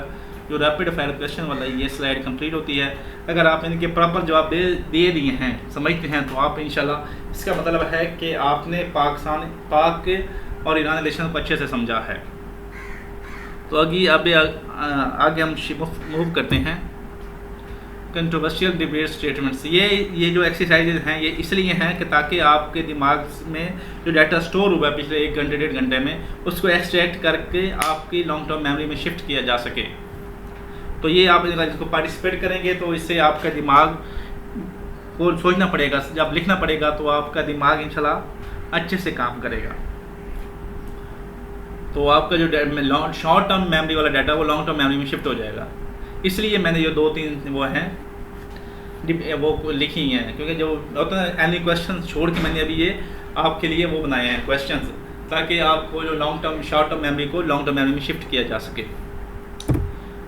जो रैपिड फायर क्वेश्चन वाला ये स्लाइड कंप्लीट होती है। अगर आप इनके प्रॉपर जवाब दे दिए हैं, समझते हैं, तो आप इंशाल्लाह इसका मतलब है कि आपने पाक और ईरान रिलेशन को अच्छे से समझा है। तो आगे हम मूव करते हैं कंट्रोवर्शियल डिबेट स्टेटमेंट्स। ये जो एक्सरसाइजेज हैं ये इसलिए हैं कि ताकि आपके दिमाग में जो डाटा स्टोर हुआ है पिछले 1 घंटे 1.5 घंटे में, उसको एक्सट्रैक्ट करके आपकी लॉन्ग टर्म मेमोरी में शिफ्ट किया जा सके। तो ये आप इसको पार्टिसिपेट करेंगे तो इससे आपका दिमाग को सोचना पड़ेगा, जब लिखना पड़ेगा तो आपका दिमाग इंशाल्लाह अच्छे से काम करेगा। तो आपका जो शॉर्ट टर्म मेमोरी वाला डाटा वो लॉन्ग टर्म मेमोरी में शिफ्ट हो जाएगा। इसलिए मैंने ये 2-3 वो हैं वो लिखी हैं, क्योंकि जो होता है एनी क्वेश्चन छोड़ के मैंने अभी ये आपके लिए वो बनाए हैं क्वेश्चंस, ताकि आपको जो long term short term memory को लॉन्ग टर्म मेमोरी में शिफ्ट किया जा सके।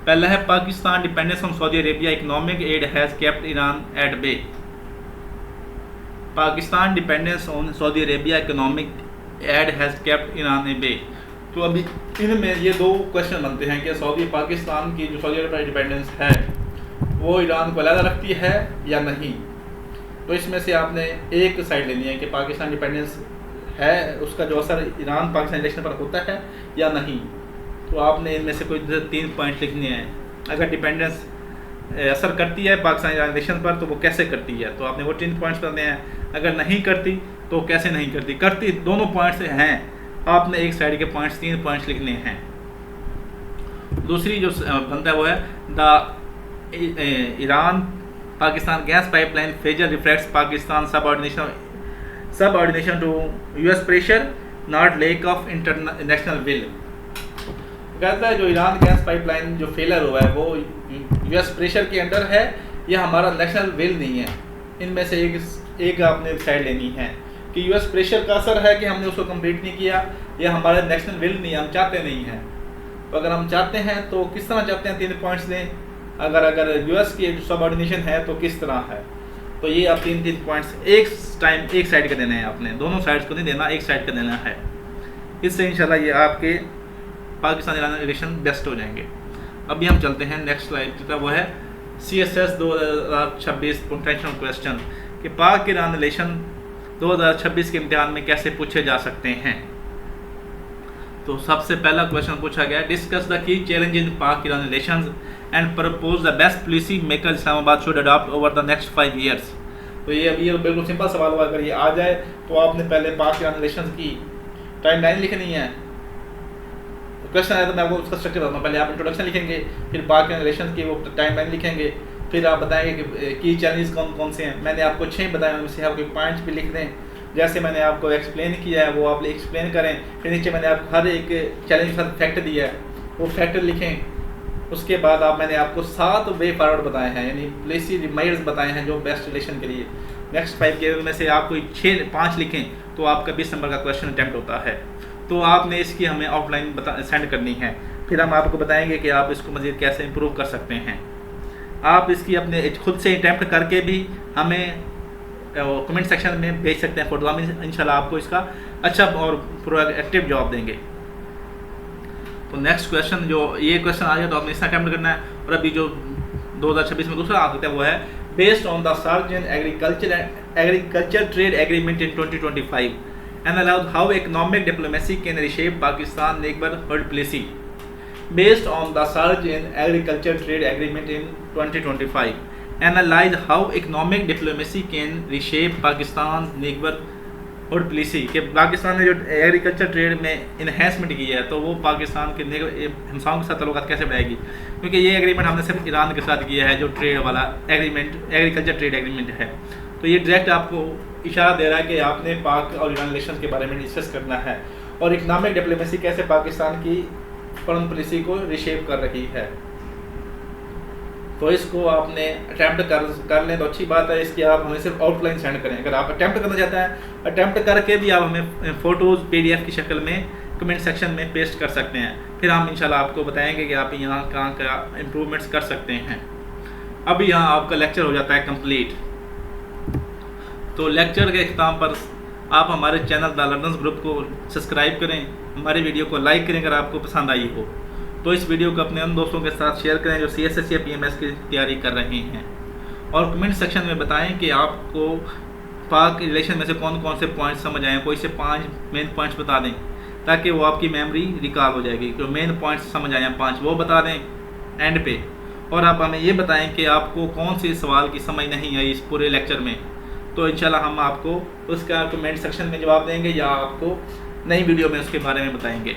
पहला है Pakistan dependence on Saudi Arabia economic aid has kept Iran at bay, Pakistan dependence on Saudi Arabia economic aid has kept Iran a bay. तो अभी इनमें ये 2 क्वेश्चन बनते हैं कि पाकिस्तान की जो सऊदी अरब पर डिपेंडेंस है वो ईरान को अलग रखती है या नहीं। तो इसमें से आपने एक साइड लेनी है कि पाकिस्तान डिपेंडेंस है, उसका जो असर ईरान पाकिस्तान रिलेशन पर होता है या नहीं। तो आपने इनमें से कोई 3 पॉइंट लिखने हैं। अगर डिपेंडेंस असर करती है पाकिस्तान ईरान रिलेशन पर तो वो कैसे करती है, तो आपने वो 3 पॉइंट्स करने हैं। अगर नहीं करती तो कैसे नहीं करती, करती दोनों पॉइंट्स हैं, आपने एक साइड के पॉइंट्स 3 पॉइंट्स लिखने हैं। दूसरी जो बनता है वो है the Iran Pakistan gas pipeline failure reflects Pakistan subordination to US pressure not lack of international will. कहता है जो ईरान गैस पाइपलाइन जो फेलर हुआ है वो यूएस प्रेशर के अंडर है या हमारा नेशनल विल नहीं है। इनमें से एक आपने साइड लेनी है कि यूएस प्रेशर का असर है कि हमने उसको कंप्लीट नहीं किया, या हमारा नेशनल विल नहीं है, हम चाहते नहीं हैं। तो अगर हम चाहते हैं तो किस तरह चाहते हैं 3 पॉइंट्स दें, अगर यूएस की सबऑर्डिनेशन है तो किस तरह है। तो ये आप 3 पॉइंट्स एक साइड का देना है, आपने दोनों साइड्स को नहीं देना, एक साइड का देना है। इससे इंशाल्लाह ये आपके पाकिस्तान ईरान रिलेशन बेस्ट हो जाएंगे। अभी हम चलते हैं नेक्स्ट स्लाइड, वो है CSS 2026 पोटेंशियल क्वेश्चन कि पाक ईरान रिलेशन 2026 के इम्तिहान में कैसे पूछे जा सकते हैं। तो सबसे पहला क्वेश्चन पूछा गया discuss the key challenge in Pak Iran relations and propose the best policy maker Islamabad should adopt over the next 5 years. तो ये बिल्कुल सिंपल सवाल हुआ, अगर ये आ जाए तो आपने पहले पाक ईरान रिलेशंस की टाइमलाइन लिखनी है। क्वेश्चन आया तो मैं आपको उसका स्ट्रक्चर बताऊँ, पहले आप इंट्रोडक्शन लिखेंगे, फिर पाक ईरान रिलेशंस की वो टाइमलाइन लिखेंगे, फिर आप बताएंगे कि की चैलेंज कौन कौन से हैं। मैंने आपको 6 बताए, उनमें से आप कोई पॉइंट्स भी लिख दें जैसे मैंने आपको एक्सप्लेन किया है वो आप एक्सप्लेन करें। फिर नीचे मैंने आपको हर एक चैलेंज के साथ फैक्ट दिया है, वो फैक्टर लिखें। उसके बाद मैंने आपको 7 वे फॉरवर्ड बताए हैं, यानी पॉलिसी रिमाइंडर्स बताए हैं जो बेस्ट रिलेशन के लिए। नेक्स्ट 5 के में से आप कोई 5 लिखें तो आपका 20 नंबर का क्वेश्चन अटैम्प्ट होता है। तो आपने इसकी हमें आउटलाइन सेंड करनी है, फिर हम आपको बताएंगे कि आप इसको मज़ीद कैसे इम्प्रूव कर सकते हैं। आप इसकी अपने खुद से अटैम्प्ट करके भी हमें कमेंट सेक्शन में भेज सकते हैं फोटो, हम इंशाल्लाह आपको इसका अच्छा और प्रोएक्टिव जवाब देंगे। तो नेक्स्ट क्वेश्चन, जो ये क्वेश्चन आ गया तो आपने इसका अटैम्प्ट करना है। और अभी जो 2026 में दूसरा आ सकता है वो है based on the surge in agriculture trade agreement in 2025 analyse how economic diplomacy can reshape Pakistan neighbourhood policy. Based on the surge in agriculture trade agreement in 2025, analyze how economic diplomacy can reshape Pakistan's neighborhood policy। कि पाकिस्तान ने जो agriculture trade में enhancement की है तो वो पाकिस्तान के हमसाओं के साथ तल्लुकात कैसे बढ़ाएगी, क्योंकि ये एग्रीमेंट हमने सिर्फ ईरान के साथ किया है जो ट्रेड वाला एग्रीमेंट एग्रीकल्चर ट्रेड एग्रीमेंट है। तो ये डायरेक्ट आपको इशारा दे रहा है कि आपने पाक और ईरान रिलेशन के बारे में डिस्कस करना है और इकनॉमिक डिप्लोमेसी कैसे पाकिस्तान की फॉरेन पॉलिसी को रिशेप कर रही है। तो इसको आपने अटैम्प्ट कर लें तो अच्छी बात है। इसकी आप हमें सिर्फ आउटलाइन सेंड करें। अगर आप अटैम्प्ट करना चाहते हैं, अटैम्प्ट करके भी आप हमें फ़ोटोज़ PDF की शक्ल में कमेंट सेक्शन में पेस्ट कर सकते हैं, फिर हम इंशाल्लाह आपको बताएंगे कि आप यहाँ कहाँ का इम्प्रूवमेंट्स कर सकते हैं। अभी यहाँ आपका लेक्चर हो जाता है कंप्लीट। तो लेक्चर के अख्ताम पर आप हमारे चैनल द लर्नर्स ग्रुप को सब्सक्राइब करें, हमारे वीडियो को लाइक करें अगर आपको पसंद आई हो तो इस वीडियो को अपने उन दोस्तों के साथ शेयर करें जो CSS या PMS की तैयारी कर रहे हैं, और कमेंट सेक्शन में बताएं कि आपको पाक रिलेशन में से कौन कौन से पॉइंट्स समझ आए। कोई से 5 मेन पॉइंट्स बता दें ताकि वो आपकी मेमोरी रिकॉल हो जाएगी। जो मेन पॉइंट्स समझ आए हैं 5 वो बता दें एंड पे, और आप हमें ये बताएं कि आपको कौन से सवाल की समझ नहीं आई इस पूरे लेक्चर में। तो इंशाल्लाह हम आपको उसका कमेंट सेक्शन में जवाब देंगे या आपको नई वीडियो में उसके बारे में बताएंगे।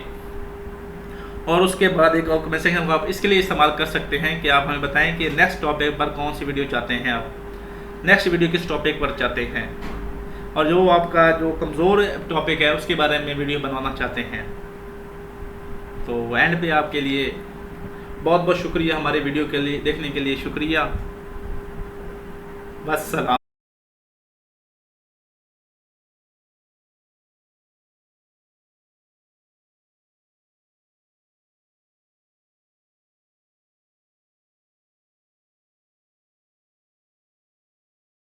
और उसके बाद एक और कमेंट सेक्शन को आप इसके लिए इस्तेमाल कर सकते हैं कि आप हमें बताएं कि नेक्स्ट टॉपिक पर कौन सी वीडियो चाहते हैं, आप नेक्स्ट वीडियो किस टॉपिक पर चाहते हैं, और जो आपका जो कमज़ोर टॉपिक है उसके बारे में वीडियो बनवाना चाहते हैं। तो एंड पे आपके लिए बहुत बहुत शुक्रिया, हमारे वीडियो के लिए देखने के लिए शुक्रिया। बस सलाम।